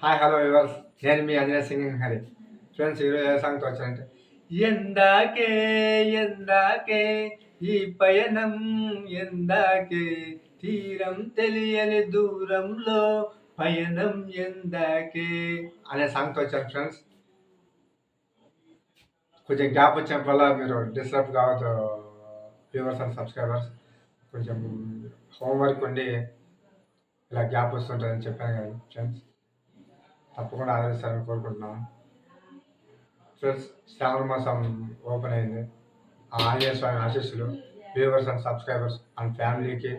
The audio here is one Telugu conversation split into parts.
హాయ్ హలో వివర్స్, నేను మీ అంజనేయ సింగింగ్ హరి. ఫ్రెండ్స్, ఈరోజు ఏ సాంగ్తో వచ్చానంటే ఎందాకే ఎందాకే ఈ పయనం, ఎందాకే తీరం తెలియని దూరంలో పయనం ఎందాకే అనే సాంగ్తో వచ్చాను. ఫ్రెండ్స్, కొంచెం గ్యాప్ వచ్చినప్పుడల్లా మీరు డిస్టర్బ్ కావద్దు వ్యూవర్స్ అండ్ సబ్స్క్రైబర్స్. కొంచెం హోంవర్క్ ఉండి ఇలా గ్యాప్ వస్తుంటుందని చెప్పాను కదా ఫ్రెండ్స్. తప్పకుండా ఆదరిస్తారని కోరుకుంటున్నాను. ఫ్రెండ్స్, శ్రావణ మాసం ఓపెన్ అయింది. ఆ ఆంజనేయ స్వామి ఆశీస్సులు వ్యూవర్స్ అండ్ సబ్స్క్రైబర్స్ అండ్ ఫ్యామిలీకి,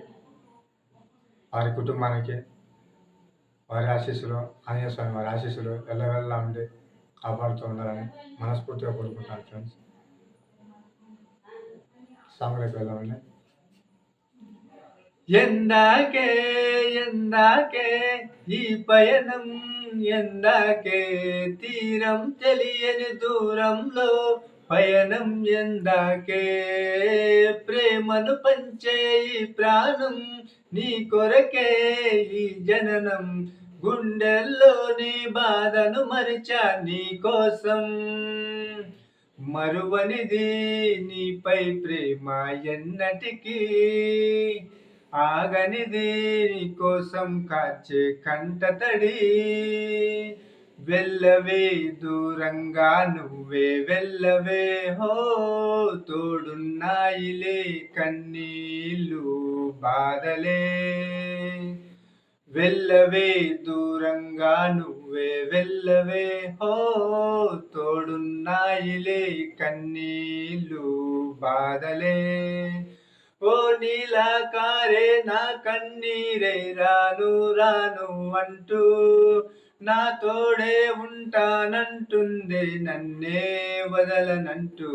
వారి కుటుంబానికి వారి ఆశీస్సులు, ఆంజనేయ స్వామి వారి ఆశీస్సులు వెళ్ళవెళ్ళ ఉండి కాపాడుతూ ఉండాలని మనస్ఫూర్తిగా కోరుకుంటాను. ఫ్రెండ్స్, సాంగ్లోకి వెళ్ళామండి. ఎందాకే ఎందాకే ఈ పయనం, ఎందాకే తీరం తెలియని దూరంలో పయనం, ఎందాకే ప్రేమను పంచే ఈ ప్రాణం, నీ కొరకే ఈ జననం, గుండెల్లోని బాధను మరిచా నీ కోసం, మరువనిది నీపై ప్రేమ ఎన్నటికీ, ఆగనిది నీ కోసం కాచే కంటతడి, వెళ్ళవే దూరంగా నువ్వే వెళ్ళవే హో, తోడున్నాయిలే కన్నీళ్ళు బాధలే, వెళ్ళవే దూరంగా నువ్వే వెళ్ళవే హో, తోడున్నాయిలే కన్నీళ్ళు బాధలే, ఓ నీలాకారే నా కన్నీరే రాను రాను అంటూ, నా తోడే ఉంటానంటుంది నన్నే వదలనంటూ,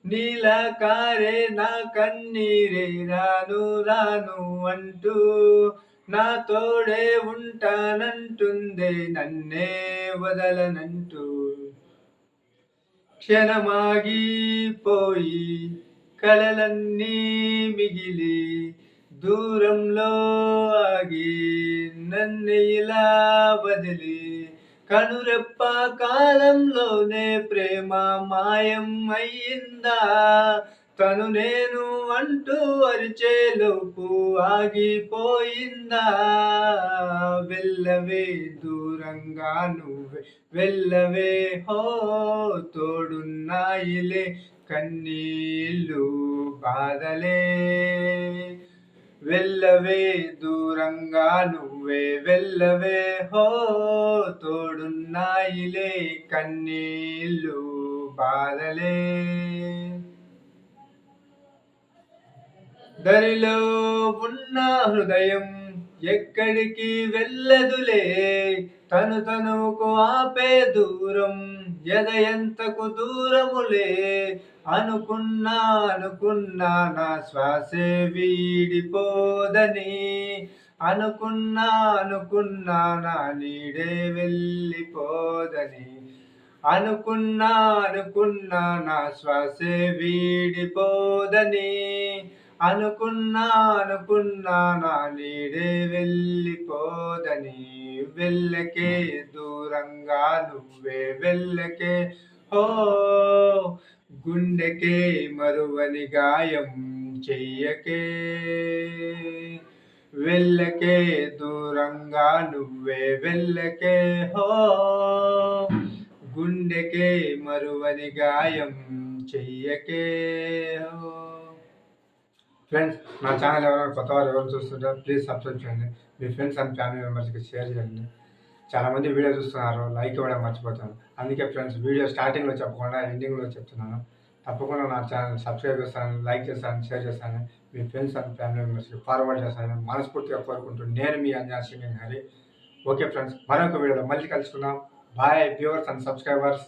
నీలాకారే నా కన్నీరే రాను రాను అంటూ, నా తోడే ఉంటానంటుంది నన్నే వదలనంటూ, క్షణమాగిపోయి కలలన్నీ మిగిలి దూరంలో ఆగి నన్ను ఇలా వదిలి, కనురెప్ప కాలంలోనే ప్రేమ మాయం అయ్యిందా, తను నేను అంటూ అరిచేలోపు ఆగిపోయిందా, వెళ్ళవే దూరంగా నువ్వే వెళ్ళవే హో, తోడున్నాయిలే కన్నీళ్ళు బాధలే, వెళ్ళవే దూరంగా నువ్వే వెళ్ళవే హో, తోడున్నాయిలే కన్నీళ్ళు బాధలే, దరిలో ఉన్న హృదయం ఎక్కడికి వెళ్ళదులే, తనుకు ఆపే దూరం ఎదయంతకు దూరములే, అనుకున్నా అనుకున్నా నా శ్వాసే వీడిపోదని, అనుకున్నా అనుకున్నా నా నీడే వెళ్ళిపోదని, అనుకున్నా అనుకున్నా నా శ్వాసే వీడిపోదని, అనుకున్నా అనుకున్నా నా నీడే వెళ్ళిపోదని, వెళ్ళకే దూరంగా నువ్వే వెళ్ళకే హో, గుండెకే మరువని గాయం చెయ్యకే, వెళ్ళకే దూరంగా నువ్వే వెళ్ళకే హో, గుండెకే మరువని గాయం చెయ్యకే హో. ఫ్రెండ్స్, నా ఛానల్ ఎవరైనా కొత్త వారు ఎవరు చూస్తుంటారో ప్లీజ్ సబ్స్క్రైబ్ చేయండి. మీ ఫ్రెండ్స్ అండ్ ఫ్యామిలీ మెంబర్స్కి షేర్ చేయండి. చాలామంది వీడియో చూస్తున్నారు, లైక్ ఇవ్వడం మర్చిపోతాను. అందుకే ఫ్రెండ్స్, వీడియో స్టార్టింగ్లో చెప్పకుండా ఎండింగ్లో చెప్తున్నాను. తప్పకుండా నా ఛానల్ సబ్స్క్రైబ్ చేస్తాను, లైక్ చేస్తాను, షేర్ చేస్తాను. మీ ఫ్రెండ్స్ అండ్ ఫ్యామిలీ మెంబర్స్కి ఫార్వర్డ్ చేస్తాను మనస్ఫూర్తిగా కోరుకుంటూ నేను మీ Anjaneya singing Hari. Okay friends, మరొక వీడియోలో మళ్ళీ కలుసుకుందాం. Bye viewers and subscribers.